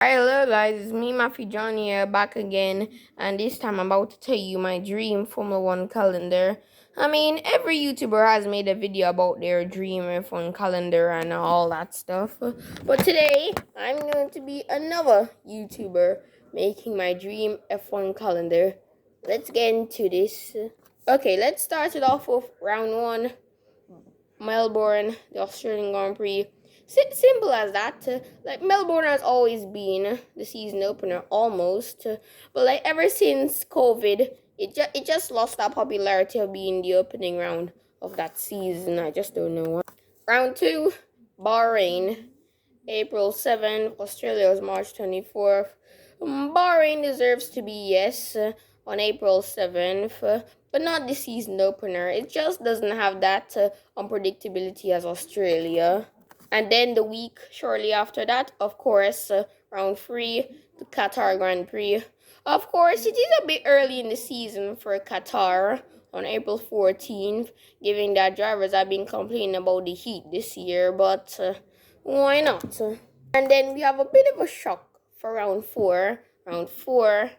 Hi, hello guys, it's me, Matthew John here, back again, and this time I'm about to tell you my dream Formula One calendar. Every YouTuber has made a video about their dream F1 calendar and all that stuff, but today I'm going to be another YouTuber making my dream F1 calendar. Let's get into this. Okay, let's start it off with round one, Melbourne, the Australian Grand Prix. Simple as that. Like Melbourne has always been the season opener almost, but like ever since COVID, it just lost that popularity of being the opening round of that season. I just don't know why. Round two, Bahrain, April 7th. Australia was March 24th. Bahrain deserves to be yes on April 7th, but not the season opener. It just doesn't have that unpredictability as Australia. And then the week shortly after that, of course, round three, the Qatar Grand Prix. Of course, it is a bit early in the season for Qatar on April 14th, given that drivers have been complaining about the heat this year, but why not? And then we have a bit of a shock for round four. Round four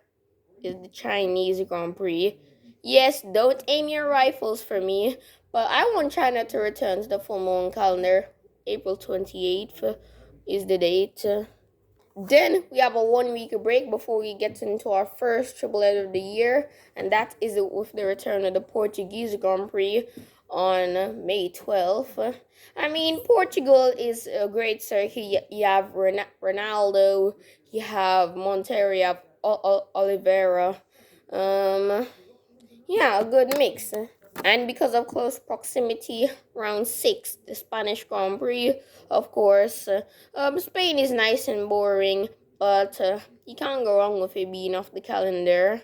is the Chinese Grand Prix. Yes, don't aim your rifles for me, but I want China to return to the Formula One calendar. April 28th is the date. Then we have a 1 week break before we get into our first triple header of the year, and that is with the return of the Portuguese Grand Prix on May 12th. Portugal is a great circuit. You have Ronaldo, you have Monteiro, you have Oliveira. A good mix. And because of close proximity, round six, the Spanish Grand Prix, of course. Spain is nice and boring, but you can't go wrong with it being off the calendar.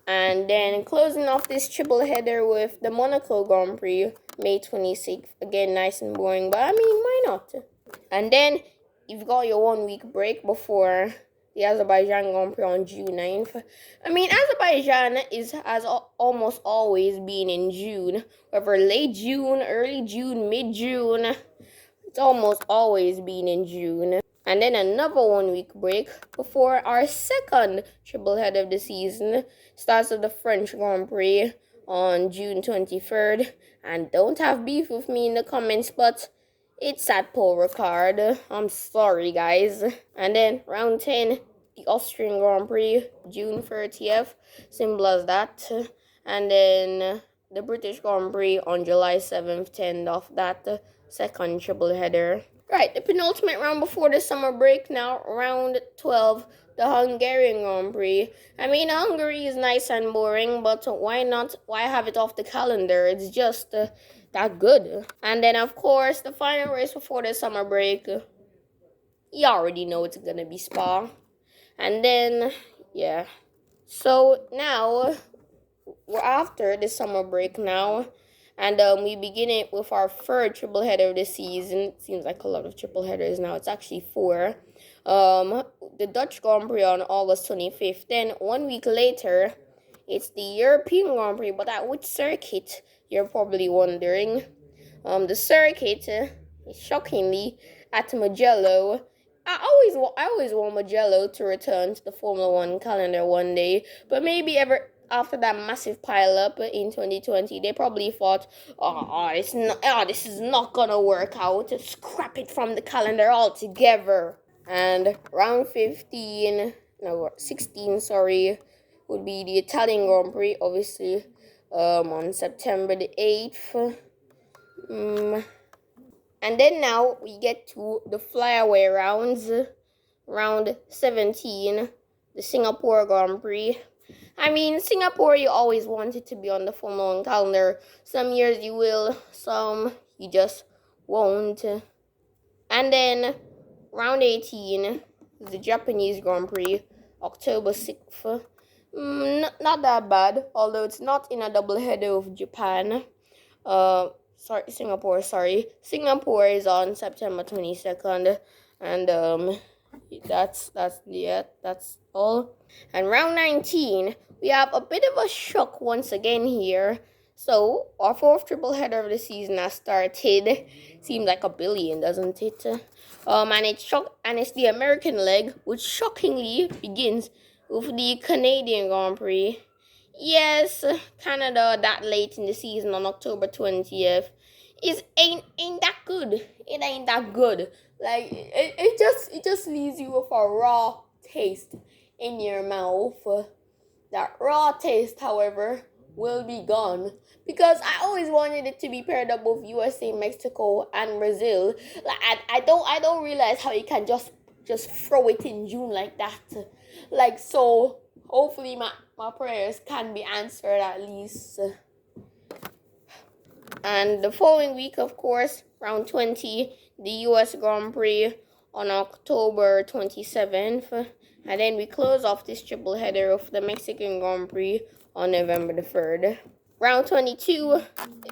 And then closing off this triple header with the Monaco Grand Prix, May 26th. Again, nice and boring, but why not? And then you've got your 1 week break before the Azerbaijan Grand Prix on June 9th. Azerbaijan has almost always been in June, whether late June, early June, mid-June. It's almost always been in June. And then another 1 week break before our second triple head of the season starts with the French Grand Prix on June 23rd. And don't have beef with me in the comments, but it's at Paul Ricard. I'm sorry, guys. And then round 10, the Austrian Grand Prix, June 30th. Simple as that. And then the British Grand Prix on July 7th to end off that second triple header. Right, the penultimate round before the summer break now, round 12, the Hungarian Grand Prix. Hungary is nice and boring, but why not? Why have it off the calendar? It's just that good. And then, of course, the final race before the summer break. You already know it's gonna be Spa. And then, yeah. So now, we're after the summer break now. And we begin it with our third triple header of the season. It seems like a lot of triple headers now. It's actually 4. The Dutch Grand Prix on August 25th. Then 1 week later, it's the European Grand Prix. But at which circuit, you're probably wondering. The circuit is shockingly at Mugello. I always want Mugello to return to the Formula One calendar one day. But maybe after that massive pile-up in 2020, they probably thought, this is not gonna work out. Scrap it from the calendar altogether. And round 16, would be the Italian Grand Prix, obviously, on September the 8th. And then now we get to the flyaway rounds, round 17, the Singapore Grand Prix. Singapore, you always wanted to be on the Formula One calendar. Some years you will, some you just won't. And then round 18, the Japanese Grand Prix, October 6th. Not that bad, although it's not in a double header with Japan. Singapore. Singapore is on September 22nd, and that's all. And round 19, we have a bit of a shock once again here. So, our fourth triple header of the season has started. Seems like a billion, doesn't it? And it's the American leg, which shockingly begins with the Canadian Grand Prix. Yes, Canada that late in the season on October 20th is ain't that good. It ain't that good. Like it just leaves you with a raw taste in your mouth. That raw taste, however, will be gone because I always wanted it to be paired up with USA, Mexico, and Brazil. Like I don't realize how you can just throw it in June like that. Like so, hopefully my prayers can be answered at least. And the following week, of course, round 20, the US Grand Prix on October 27th. And then we close off this triple header of the Mexican Grand Prix on November the 3rd. Round 22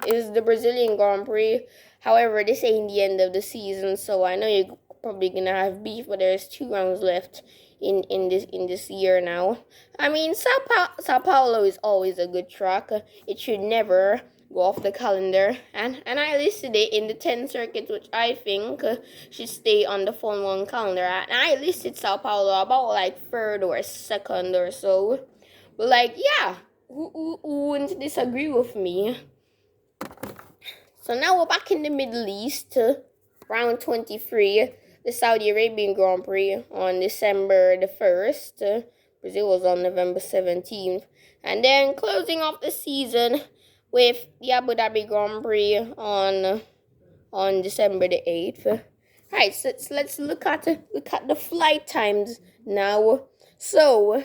is the Brazilian Grand Prix. However, this ain't the end of the season, so I know you're probably gonna have beef, but there's 2 rounds left in this year now. I mean, Sao Paulo is always a good track. It should never go off the calendar, and I listed it in the 10 circuits which I think should stay on the Formula One calendar, and I listed Sao Paulo about like 3rd or 2nd or so, but like yeah, who wouldn't disagree with me? So now we're back in the Middle East, round 23, the Saudi Arabian Grand Prix on December the 1st. Brazil was on November 17th. And then closing off the season with the Abu Dhabi Grand Prix on December the 8th. Alright, so let's look at the flight times now. So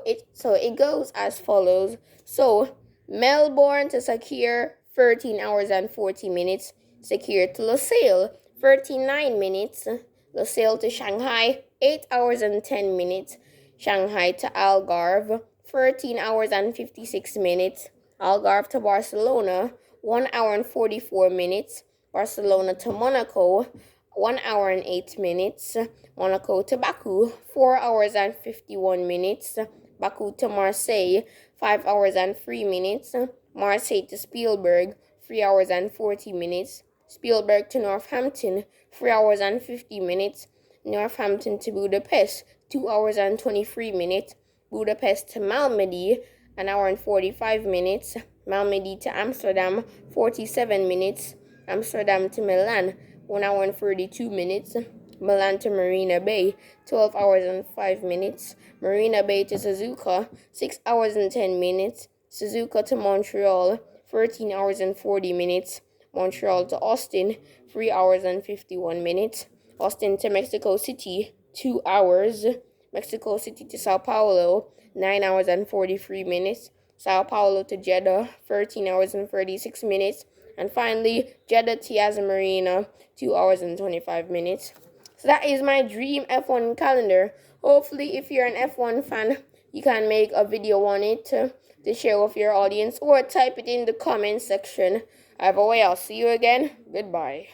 it goes as follows. So Melbourne to Sakir, 13 hours and 40 minutes. Sakir to Losail, 39 minutes. Losail to Shanghai, 8 hours and 10 minutes. Shanghai to Algarve, 13 hours and 56 minutes. Algarve to Barcelona, 1 hour and 44 minutes. Barcelona to Monaco, 1 hour and 8 minutes. Monaco to Baku, 4 hours and 51 minutes. Baku to Marseille, 5 hours and 3 minutes. Marseille to Spielberg, 3 hours and 40 minutes. Spielberg to Northampton, 3 hours and 50 minutes. Northampton to Budapest, 2 hours and 23 minutes. Budapest to Malmedy, 1 hour and 45 minutes. Malmedy to Amsterdam, 47 minutes. Amsterdam to Milan, 1 hour and 32 minutes. Milan to Marina Bay, 12 hours and 5 minutes. Marina Bay to Suzuka, 6 hours and 10 minutes. Suzuka to Montreal, 13 hours and 40 minutes. Montreal to Austin, 3 hours and 51 minutes. Austin to Mexico City, 2 hours. Mexico City to Sao Paulo, 9 hours and 43 minutes. Sao Paulo to Jeddah, 13 hours and 36 minutes. And finally, Jeddah to Yas Marina, 2 hours and 25 minutes. So that is my dream F1 calendar. Hopefully, if you're an F1 fan, you can make a video on it to share with your audience or type it in the comment section. Either way, I'll see you again. Goodbye.